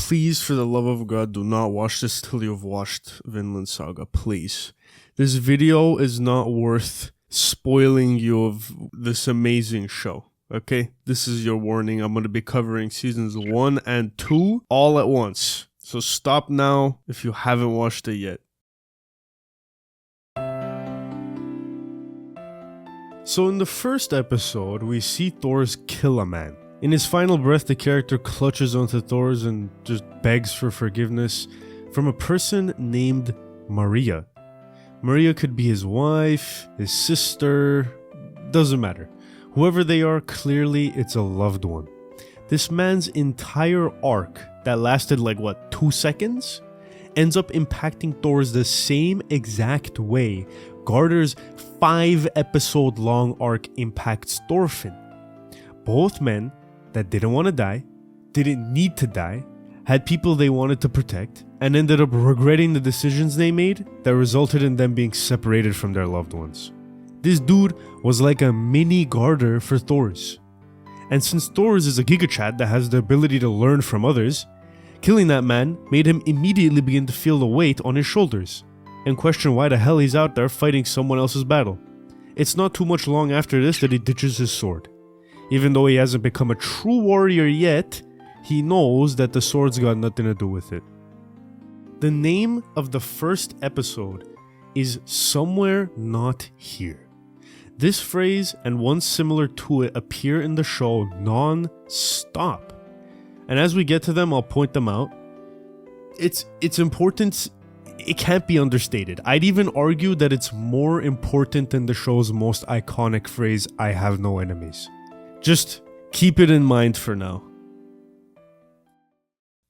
please, for the love of God, do not watch this till you've watched Vinland Saga, please. This video is not worth spoiling you of this amazing show, okay? This is your warning. I'm going to be covering seasons 1 and 2 all at once. So stop now if you haven't watched it yet. So in the first episode, we see Thors kill a man. In his final breath, the character clutches onto Thors and just begs for forgiveness from a person named Maria. Maria could be his wife, his sister, doesn't matter. Whoever they are, clearly it's a loved one. This man's entire arc that lasted 2 seconds? Ends up impacting Thors the same exact way Garder's 5-episode long arc impacts Thorfinn. Both men that didn't want to die, didn't need to die, had people they wanted to protect, and ended up regretting the decisions they made that resulted in them being separated from their loved ones. This dude was like a mini Garder for Thors. And since Thors is a gigachad that has the ability to learn from others, killing that man made him immediately begin to feel the weight on his shoulders and question why the hell he's out there fighting someone else's battle. It's not too much long after this that he ditches his sword. Even though he hasn't become a true warrior yet, he knows that the sword's got nothing to do with it. The name of the first episode is Somewhere Not Here. This phrase and one similar to it appear in the show non-stop. And as we get to them, I'll point them out. Its importance, it can't be understated. I'd even argue that it's more important than the show's most iconic phrase, I have no enemies. Just keep it in mind for now.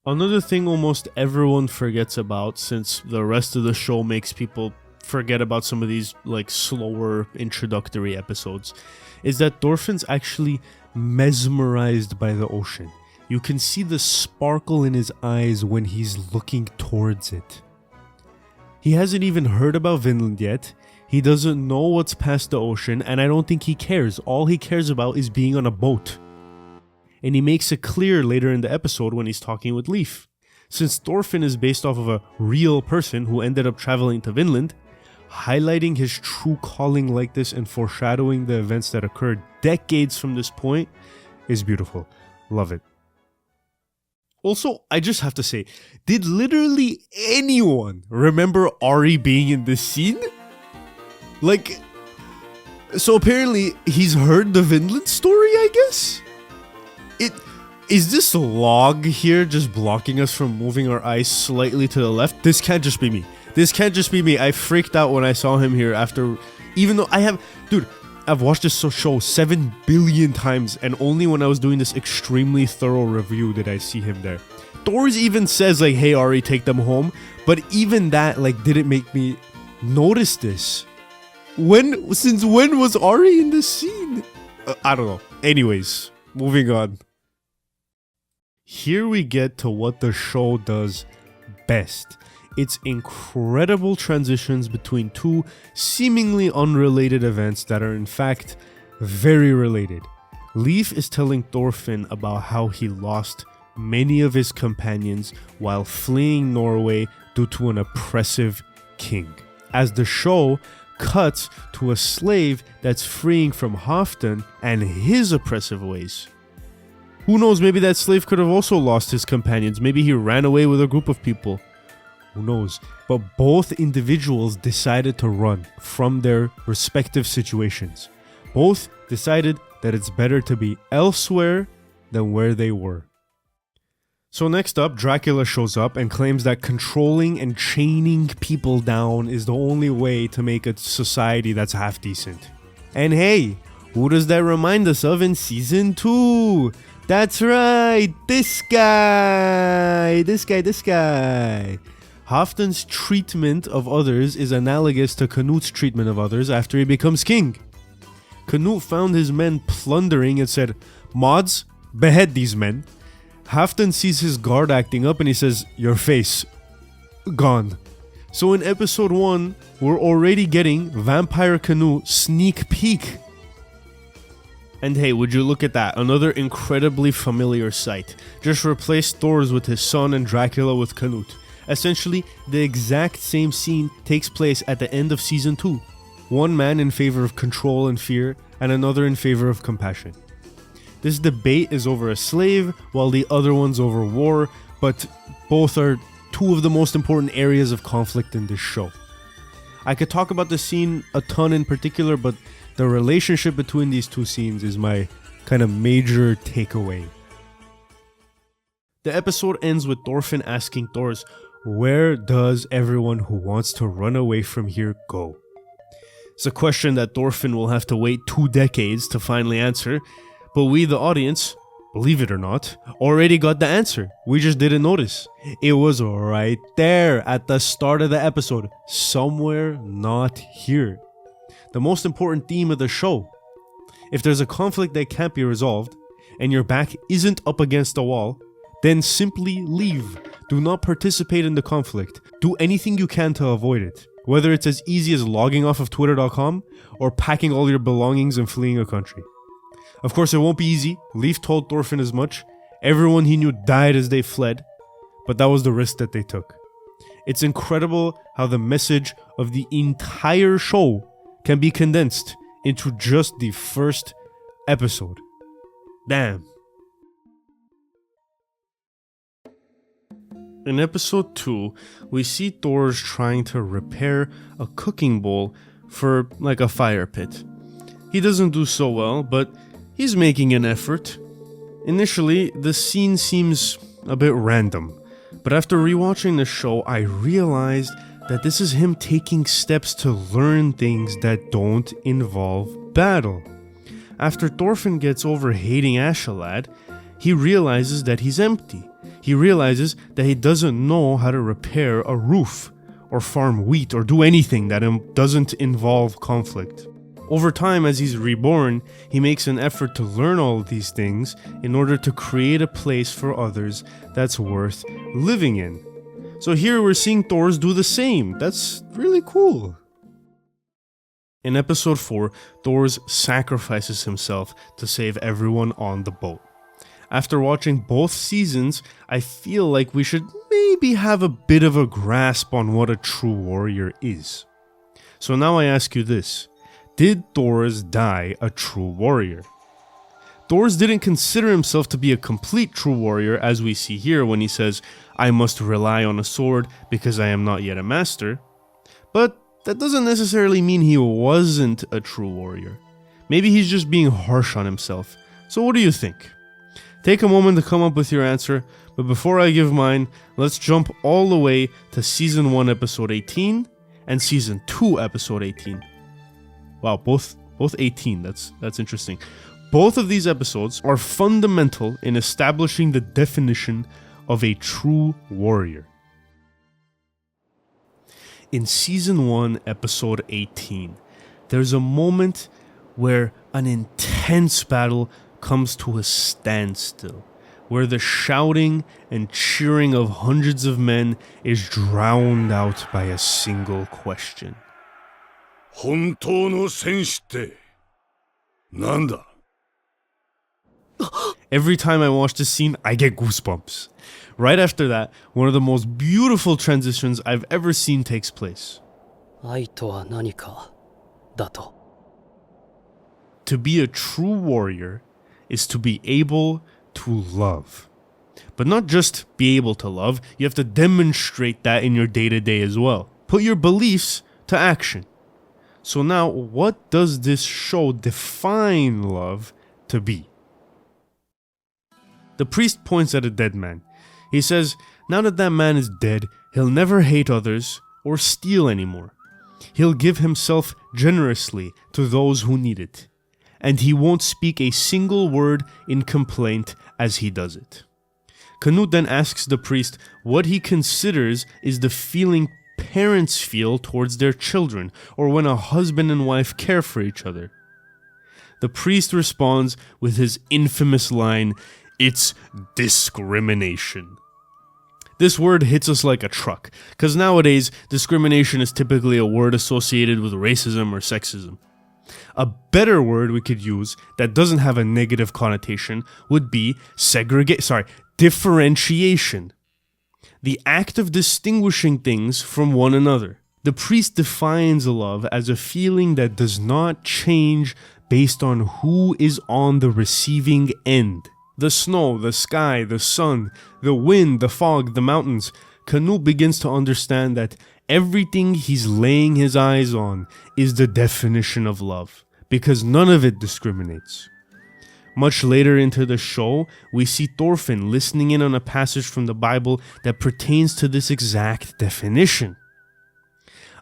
Another thing almost everyone forgets about, since the rest of the show makes people forget about some of these slower introductory episodes, is that Thorfinn's actually mesmerized by the ocean. You can see the sparkle in his eyes when he's looking towards it. He hasn't even heard about Vinland yet. He doesn't know what's past the ocean, and I don't think he cares. All he cares about is being on a boat. And he makes it clear later in the episode when he's talking with Leif. Since Thorfinn is based off of a real person who ended up traveling to Vinland, highlighting his true calling like this and foreshadowing the events that occurred decades from this point is beautiful. Love it. Also, I just have to say, did literally anyone remember Ari being in this scene? So apparently he's heard the Vinland story, I guess? Is this log here just blocking us from moving our eyes slightly to the left? This can't just be me. I freaked out when I saw him here after, even though I've watched this show 7 billion times, and only when I was doing this extremely thorough review did I see him there. Thors even says hey Ari, take them home, but even that didn't make me notice this. Since when was Ari in this scene? I don't know. Anyways, moving on. Here we get to what the show does best. Its incredible transitions between two seemingly unrelated events that are in fact very related. Leif is telling Thorfinn about how he lost many of his companions while fleeing Norway due to an oppressive king. As the show cuts to a slave that's freeing from Halfdan and his oppressive ways. Who knows, maybe that slave could have also lost his companions. Maybe he ran away with a group of people. Who knows? But both individuals decided to run from their respective situations. Both decided that it's better to be elsewhere than where they were. So next up, Dracula shows up and claims that controlling and chaining people down is the only way to make a society that's half decent. And hey, who does that remind us of in season 2? That's right, this guy. Halfdan's treatment of others is analogous to Canut's treatment of others after he becomes king. Canute found his men plundering and said, "Mods, behead these men." Halfdan sees his guard acting up and he says, "Your face, gone." So in episode 1, we're already getting Vampire Canute sneak peek. And hey, would you look at that, another incredibly familiar sight. Just replace Thors with his son and Dracula with Canute. Essentially, the exact same scene takes place at the end of season 2. One man in favor of control and fear, and another in favor of compassion. This debate is over a slave, while the other one's over war, but both are two of the most important areas of conflict in this show. I could talk about the scene a ton in particular, but the relationship between these two scenes is my kind of major takeaway. The episode ends with Thorfinn asking Thors, "Where does everyone who wants to run away from here go?" It's a question that Thorfinn will have to wait 2 decades to finally answer, but we, the audience, believe it or not, already got the answer. We just didn't notice. It was right there at the start of the episode, somewhere not here. The most important theme of the show. If there's a conflict that can't be resolved, and your back isn't up against the wall, then simply leave. Do not participate in the conflict. Do anything you can to avoid it. Whether it's as easy as logging off of Twitter.com or packing all your belongings and fleeing a country. Of course, it won't be easy. Leif told Thorfinn as much. Everyone he knew died as they fled, but that was the risk that they took. It's incredible how the message of the entire show can be condensed into just the first episode. Damn. In episode 2, we see Thors trying to repair a cooking bowl for like a fire pit. He doesn't do so well, but he's making an effort. Initially, the scene seems a bit random, but after rewatching the show, I realized that this is him taking steps to learn things that don't involve battle. After Thorfinn gets over hating Askeladd, he realizes that he's empty. He realizes that he doesn't know how to repair a roof, or farm wheat, or do anything that doesn't involve conflict. Over time, as he's reborn, he makes an effort to learn all of these things in order to create a place for others that's worth living in. So here we're seeing Thors do the same. That's really cool. In episode 4, Thors sacrifices himself to save everyone on the boat. After watching both seasons, I feel like we should maybe have a bit of a grasp on what a true warrior is. So now I ask you this. Did Thors die a true warrior? Thors didn't consider himself to be a complete true warrior, as we see here when he says, "I must rely on a sword because I am not yet a master." But that doesn't necessarily mean he wasn't a true warrior. Maybe he's just being harsh on himself. So what do you think? Take a moment to come up with your answer, but before I give mine, let's jump all the way to Season 1 Episode 18 and Season 2 Episode 18. Wow, both 18, that's interesting. Both of these episodes are fundamental in establishing the definition of a true warrior. In Season 1, Episode 18, there's a moment where an intense battle comes to a standstill, where the shouting and cheering of hundreds of men is drowned out by a single question. 本当の戦士ってなんだ? Every time I watch this scene, I get goosebumps. Right after that, one of the most beautiful transitions I've ever seen takes place. 愛とは何かだと。 To be a true warrior is to be able to love. But not just be able to love, you have to demonstrate that in your day-to-day as well. Put your beliefs to action. So now, what does this show define love to be? The priest points at a dead man. He says, now that that man is dead, he'll never hate others or steal anymore. He'll give himself generously to those who need it. And he won't speak a single word in complaint as he does it. Canute then asks the priest what he considers is the feeling parents feel towards their children, or when a husband and wife care for each other. The priest responds with his infamous line, "It's discrimination." This word hits us like a truck, because nowadays discrimination is typically a word associated with racism or sexism. A better word we could use that doesn't have a negative connotation would be differentiation. The act of distinguishing things from one another. The priest defines love as a feeling that does not change based on who is on the receiving end. The snow, the sky, the sun, the wind, the fog, the mountains. Canute begins to understand that everything he's laying his eyes on is the definition of love, because none of it discriminates. Much later into the show, we see Thorfinn listening in on a passage from the Bible that pertains to this exact definition.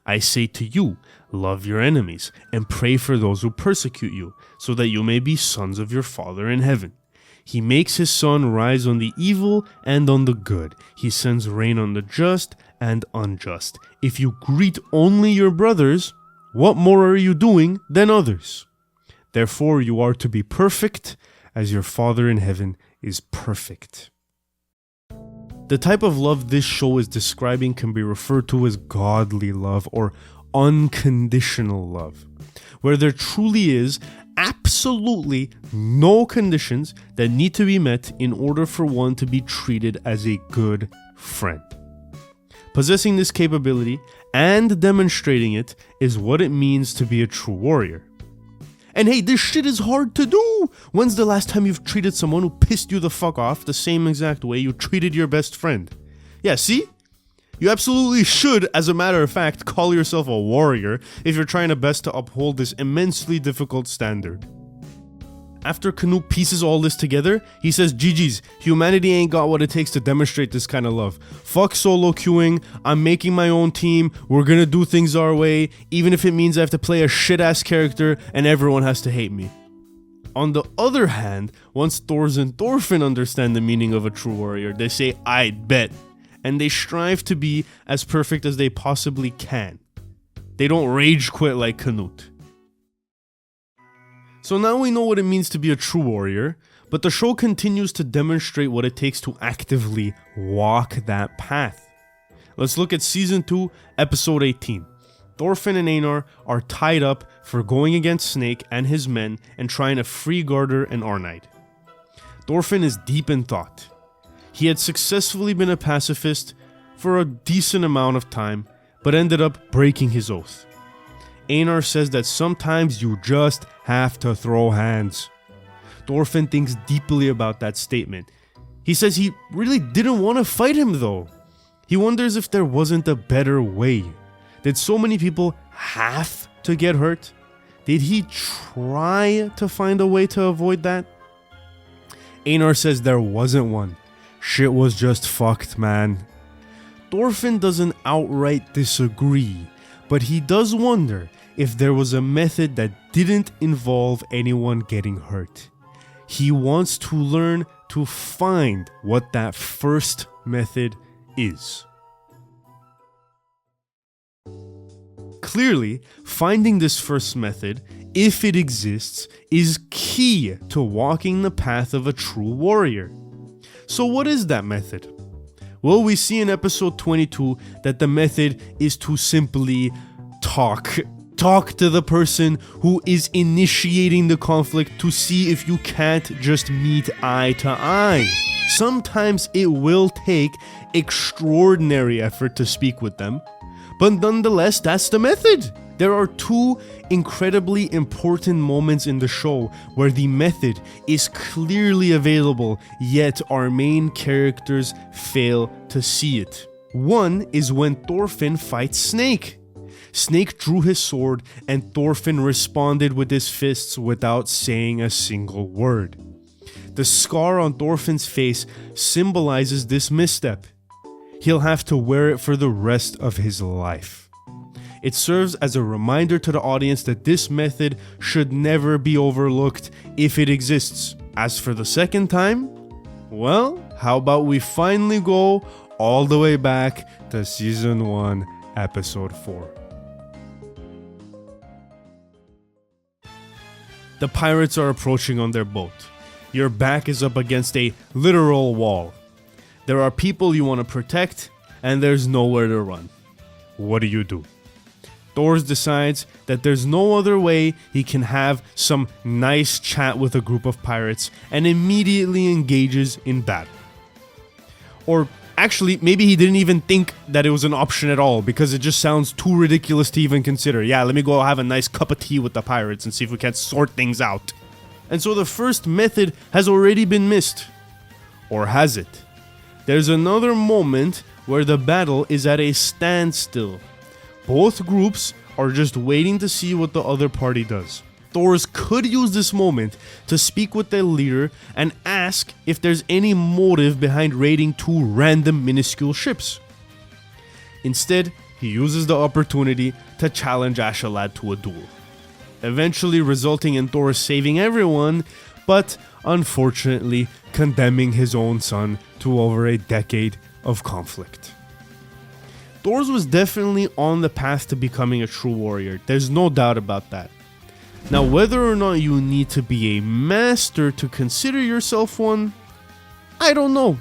I say to you, love your enemies and pray for those who persecute you, so that you may be sons of your Father in heaven. He makes his sun rise on the evil and on the good. He sends rain on the just and unjust. If you greet only your brothers, what more are you doing than others? Therefore you are to be perfect, as your Father in heaven is perfect. The type of love this show is describing can be referred to as godly love or unconditional love, where there truly is absolutely no conditions that need to be met in order for one to be treated as a good friend. Possessing this capability and demonstrating it is what it means to be a true warrior. And hey, this shit is hard to do! When's the last time you've treated someone who pissed you the fuck off the same exact way you treated your best friend? Yeah, see? You absolutely should, as a matter of fact, call yourself a warrior if you're trying to best to uphold this immensely difficult standard. After Canute pieces all this together, he says, GG's, humanity ain't got what it takes to demonstrate this kind of love. Fuck solo queuing, I'm making my own team, we're gonna do things our way, even if it means I have to play a shit-ass character and everyone has to hate me. On the other hand, once Thors and Thorfinn understand the meaning of a true warrior, they say, I'd bet, and they strive to be as perfect as they possibly can. They don't rage quit like Canute. So now we know what it means to be a true warrior, but the show continues to demonstrate what it takes to actively walk that path. Let's look at Season 2, Episode 18. Thorfinn and Einar are tied up for going against Snake and his men and trying to free Garder and Arnheid. Thorfinn is deep in thought. He had successfully been a pacifist for a decent amount of time, but ended up breaking his oath. Einar says that sometimes you just have to throw hands. Thorfinn thinks deeply about that statement. He says he really didn't want to fight him though. He wonders if there wasn't a better way. Did so many people have to get hurt? Did he try to find a way to avoid that? Einar says there wasn't one. Shit was just fucked, man. Thorfinn doesn't outright disagree, but he does wonder if there was a method that didn't involve anyone getting hurt. He wants to learn to find what that first method is. Clearly, finding this first method, if it exists, is key to walking the path of a true warrior. So what is that method? Well, we see in episode 22 that the method is to simply talk. Talk to the person who is initiating the conflict to see if you can't just meet eye to eye. Sometimes it will take extraordinary effort to speak with them, but nonetheless, that's the method. There are two incredibly important moments in the show where the method is clearly available, yet our main characters fail to see it. One is when Thorfinn fights Snake. Snake drew his sword and Thorfinn responded with his fists without saying a single word. The scar on Thorfinn's face symbolizes this misstep. He'll have to wear it for the rest of his life. It serves as a reminder to the audience that this method should never be overlooked if it exists. As for the second time, well, how about we finally go all the way back to Season 1, Episode 4. The pirates are approaching on their boat. Your back is up against a literal wall. There are people you want to protect, and there's nowhere to run. What do? Thors decides that there's no other way he can have some nice chat with a group of pirates and immediately engages in battle. Or actually, maybe he didn't even think that it was an option at all because it just sounds too ridiculous to even consider. Yeah, let me go have a nice cup of tea with the pirates and see if we can sort things out. And so the first method has already been missed. Or has it? There's another moment where the battle is at a standstill. Both groups are just waiting to see what the other party does. Thors could use this moment to speak with their leader and ask if there's any motive behind raiding two random minuscule ships. Instead, he uses the opportunity to challenge Askeladd to a duel, eventually resulting in Thor saving everyone, but unfortunately condemning his own son to over a decade of conflict. Thors was definitely on the path to becoming a true warrior, there's no doubt about that. Now, whether or not you need to be a master to consider yourself one, I don't know.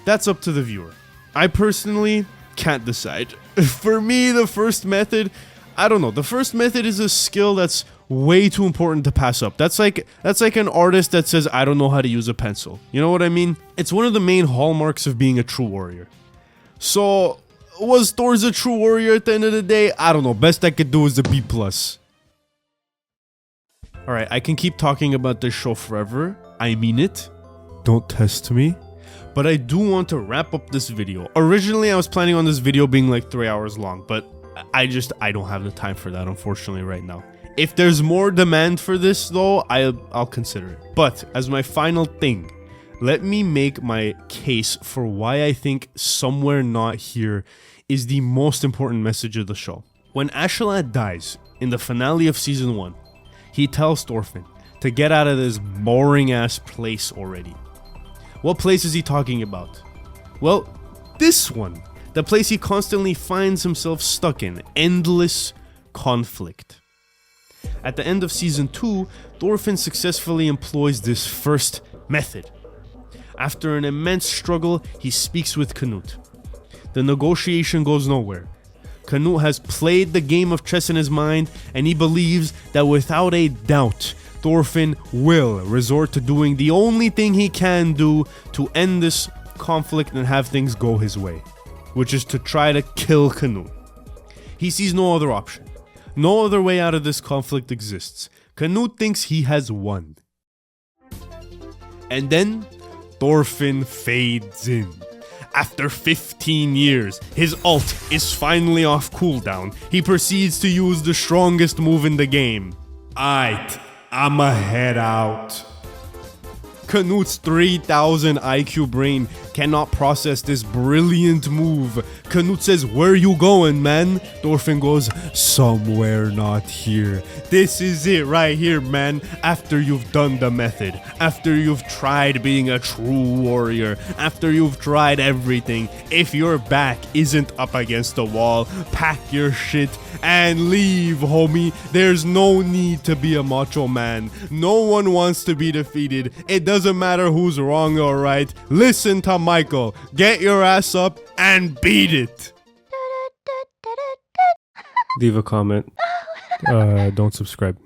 That's up to the viewer. I personally can't decide. For me, the first method, I don't know. The first method is a skill that's way too important to pass up. That's like an artist that says, I don't know how to use a pencil. You know what I mean? It's one of the main hallmarks of being a true warrior. So, was Thors a true warrior at the end of the day? I don't know. Best I could do is a B+. Alright, I can keep talking about this show forever. I mean it. Don't test me. But I do want to wrap up this video. Originally, I was planning on this video being like 3 hours long, but I don't have the time for that, unfortunately, right now. If there's more demand for this, though, I'll consider it. But as my final thing, let me make my case for why I think Somewhere Not Here is the most important message of the show. When Askeladd dies in the finale of season 1, he tells Thorfinn to get out of this boring ass place already. What place is he talking about? Well, this one. The place he constantly finds himself stuck in. Endless conflict. At the end of season 2, Thorfinn successfully employs this first method. After an immense struggle, he speaks with Canute. The negotiation goes nowhere. Canute has played the game of chess in his mind, and he believes that without a doubt, Thorfinn will resort to doing the only thing he can do to end this conflict and have things go his way, which is to try to kill Canute. He sees no other option. No other way out of this conflict exists. Canute thinks he has won. And then, Thorfinn fades in. After 15 years, his ult is finally off cooldown. He proceeds to use the strongest move in the game. Aight, I'ma head out. Canute's 3000 IQ brain cannot process this brilliant move. Canute says, "Where you going, man?" Thorfinn goes, "Somewhere not here." This is it right here, man. After you've done the method, after you've tried being a true warrior, after you've tried everything, if your back isn't up against the wall, pack your shit and leave, homie. There's no need to be a macho man. No one wants to be defeated. It doesn't matter who's wrong or right. Listen to Michael. Get your ass up and beat it. Leave a comment. Don't subscribe.